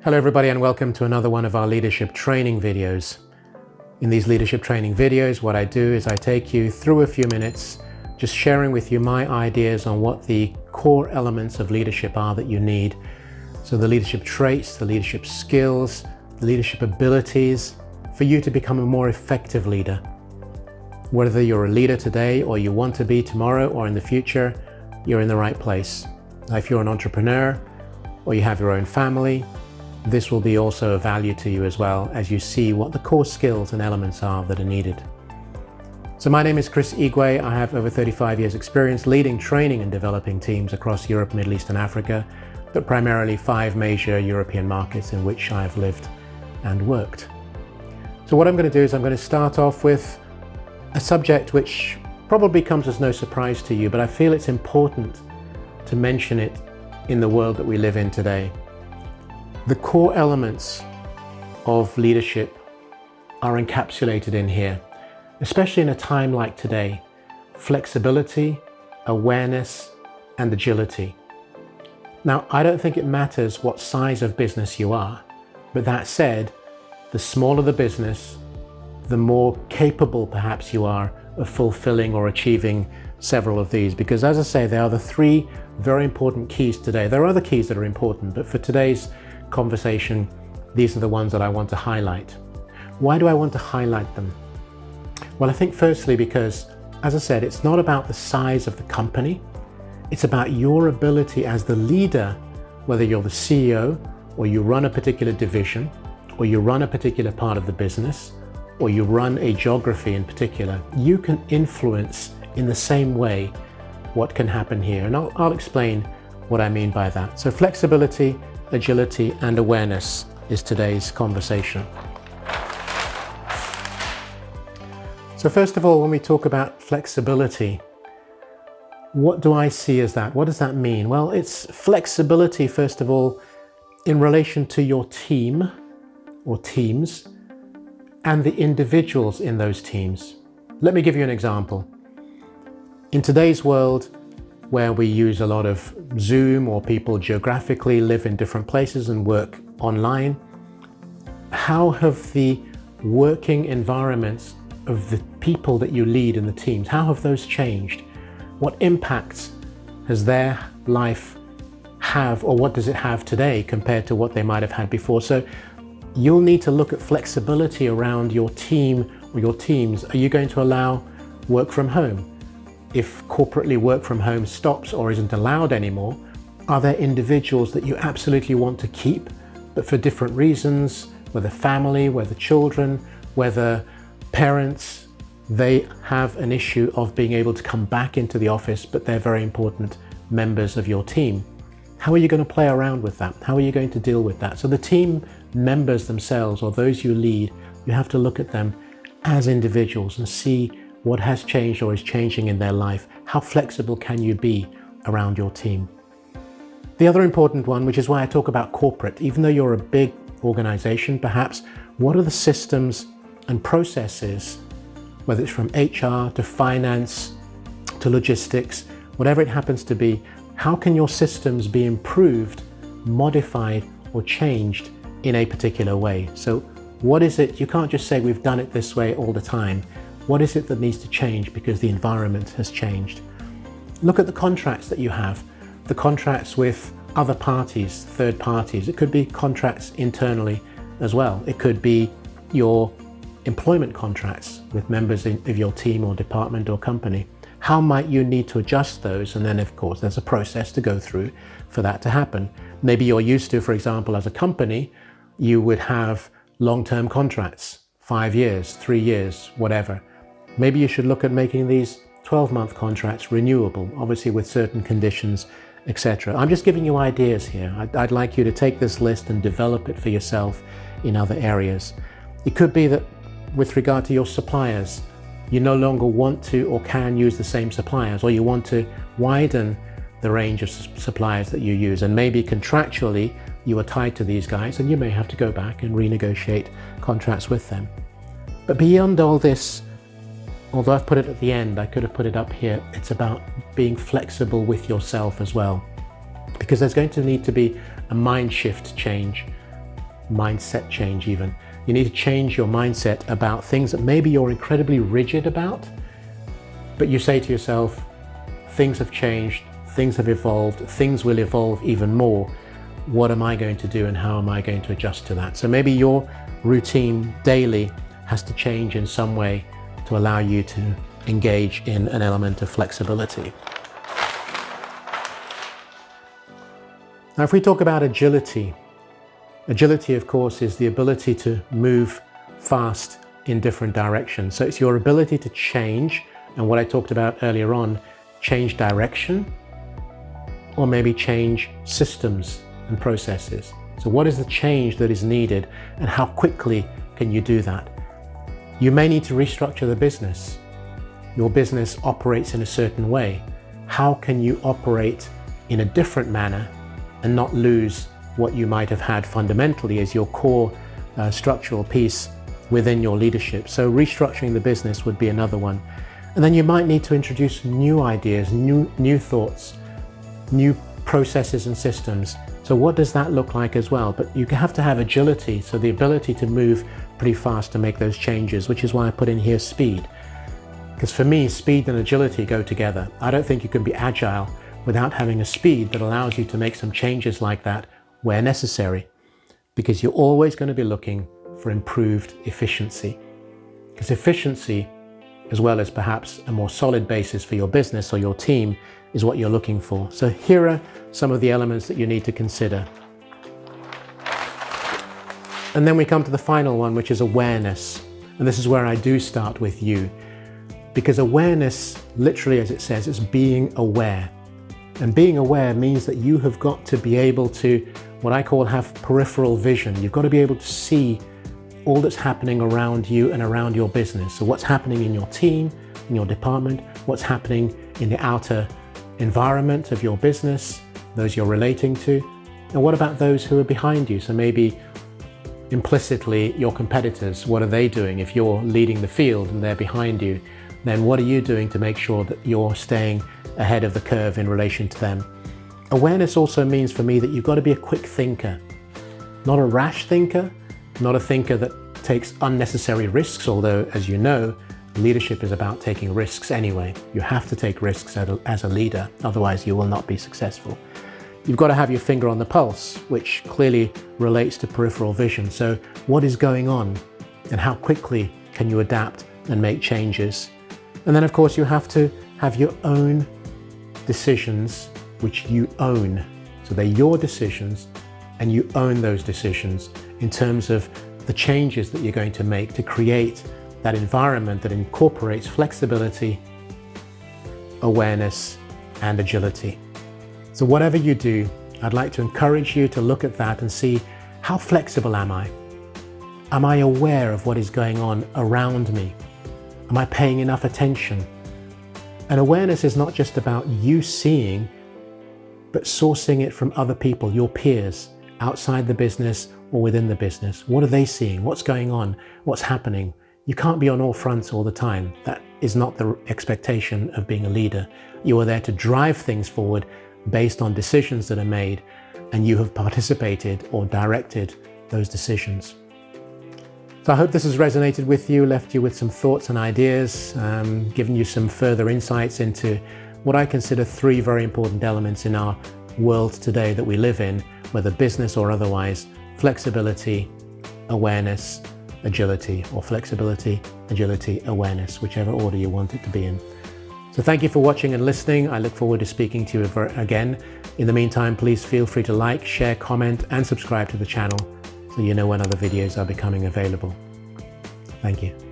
Hello everybody and welcome to another one of our leadership training videos. In these leadership training videos, what I do is I take you through a few minutes just sharing with you my ideas on what the core elements of leadership are that you need. So the leadership traits, the leadership skills, the leadership abilities for you to become a more effective leader. Whether you're a leader today or you want to be tomorrow or in the future, you're in the right place. Now, if you're an entrepreneur or you have your own family, this will be also of value to you as well as you see what the core skills and elements are that are needed. So my name is Chris Igwe. I have over 35 years experience leading, training and developing teams across Europe, Middle East and Africa, but primarily 5 major European markets in which I've lived and worked. So what I'm going to do is I'm going to start off with a subject which probably comes as no surprise to you, but I feel it's important to mention it in the world that we live in today. The core elements of leadership are encapsulated in here, especially in a time like today: flexibility, awareness, and agility. Now, I don't think it matters what size of business you are, but that said, the smaller the business, the more capable perhaps you are of fulfilling or achieving several of these, because as I say, they are the 3 very important keys today. There are other keys that are important, but for today's conversation, these are the ones that I want to highlight. Why do I want to highlight them? Well, I think firstly because, as I said, it's not about the size of the company. It's about your ability as the leader, whether you're the CEO or you run a particular division or you run a particular part of the business or you run a geography in particular, you can influence in the same way what can happen here. And I'll explain what I mean by that. So flexibility, agility and awareness is today's conversation. So first of all, when we talk about flexibility, what do I see as that? What does that mean? Well, it's flexibility, first of all, in relation to your team or teams and the individuals in those teams. Let me give you an example. In today's world, where we use a lot of Zoom or people geographically live in different places and work online, how have the working environments of the people that you lead in the teams, how have those changed? What impacts has their life have, or what does it have today compared to what they might have had before? So you'll need to look at flexibility around your team or your teams. Are you going to allow work from home? If corporately work from home stops or isn't allowed anymore, are there individuals that you absolutely want to keep, but for different reasons, whether family, whether children, whether parents, they have an issue of being able to come back into the office, but they're very important members of your team. How are you going to play around with that? How are you going to deal with that? So the team members themselves, or those you lead, you have to look at them as individuals and see what has changed or is changing in their life. How flexible can you be around your team? The other important one, which is why I talk about corporate, even though you're a big organization, perhaps, what are the systems and processes, whether it's from HR to finance to logistics, whatever it happens to be, how can your systems be improved, modified, or changed in a particular way? So what is it? You can't just say we've done it this way all the time. What is it that needs to change because the environment has changed? Look at the contracts that you have, the contracts with other parties, third parties. It could be contracts internally as well. It could be your employment contracts with members of your team or department or company. How might you need to adjust those? And then, of course, there's a process to go through for that to happen. Maybe you're used to, for example, as a company, you would have long-term contracts, 5 years, 3 years, whatever. Maybe you should look at making these 12-month contracts renewable, obviously with certain conditions, etc. I'm just giving you ideas here. I'd like you to take this list and develop it for yourself in other areas. It could be that with regard to your suppliers, you no longer want to or can use the same suppliers, or you want to widen the range of suppliers that you use, and maybe contractually you are tied to these guys and you may have to go back and renegotiate contracts with them. But beyond all this, although I've put it at the end, I could have put it up here, it's about being flexible with yourself as well. Because there's going to need to be a mind shift change mindset change even. You need to change your mindset about things that maybe you're incredibly rigid about, but you say to yourself, things have changed, things have evolved, things will evolve even more. What am I going to do and how am I going to adjust to that? So maybe your routine daily has to change in some way to allow you to engage in an element of flexibility. Now, if we talk about agility, agility, of course, is the ability to move fast in different directions. So it's your ability to change, and what I talked about earlier on, change direction, or maybe change systems and processes. So what is the change that is needed, and how quickly can you do that? You may need to restructure the business. Your business operates in a certain way. How can you operate in a different manner and not lose what you might have had fundamentally as your core structural piece within your leadership? So restructuring the business would be another one. And then you might need to introduce new ideas, new thoughts, new processes and systems. So what does that look like as well? But you have to have agility, so the ability to move pretty fast to make those changes, which is why I put in here speed. Because for me, speed and agility go together. I don't think you can be agile without having a speed that allows you to make some changes like that where necessary, because you're always going to be looking for improved efficiency. Because efficiency, as well as perhaps a more solid basis for your business or your team, is what you're looking for. So here are some of the elements that you need to consider. And then we come to the final one, which is awareness. And this is where I do start with you, because awareness, literally as it says, is being aware. And being aware means that you have got to be able to, what I call, have peripheral vision. You've got to be able to see all that's happening around you and around your business. So what's happening in your team, in your department, what's happening in the outer environment of your business, those you're relating to, and what about those who are behind you? So maybe implicitly your competitors, what are they doing? If you're leading the field and they're behind you, then what are you doing to make sure that you're staying ahead of the curve in relation to them? Awareness also means for me that you've got to be a quick thinker, not a rash thinker, not a thinker that takes unnecessary risks, although, as you know, leadership is about taking risks anyway. You have to take risks as a leader, otherwise you will not be successful. You've got to have your finger on the pulse, which clearly relates to peripheral vision. So what is going on and how quickly can you adapt and make changes? And then, of course, you have to have your own decisions, which you own. So they're your decisions and you own those decisions in terms of the changes that you're going to make to create that environment that incorporates flexibility, awareness, and agility. So whatever you do, I'd like to encourage you to look at that and see, how flexible am I? Am I aware of what is going on around me? Am I paying enough attention? And awareness is not just about you seeing, but sourcing it from other people, your peers, outside the business or within the business. What are they seeing? What's going on? What's happening? You can't be on all fronts all the time. That is not the expectation of being a leader. You are there to drive things forward based on decisions that are made, and you have participated or directed those decisions. So I hope this has resonated with you, left you with some thoughts and ideas, given you some further insights into what I consider three very important elements in our world today that we live in, whether business or otherwise: flexibility, awareness, agility, or flexibility, agility, awareness, whichever order you want it to be in. So thank you for watching and listening. I look forward to speaking to you again. In the meantime, please feel free to like, share, comment, and subscribe to the channel so you know when other videos are becoming available. Thank you.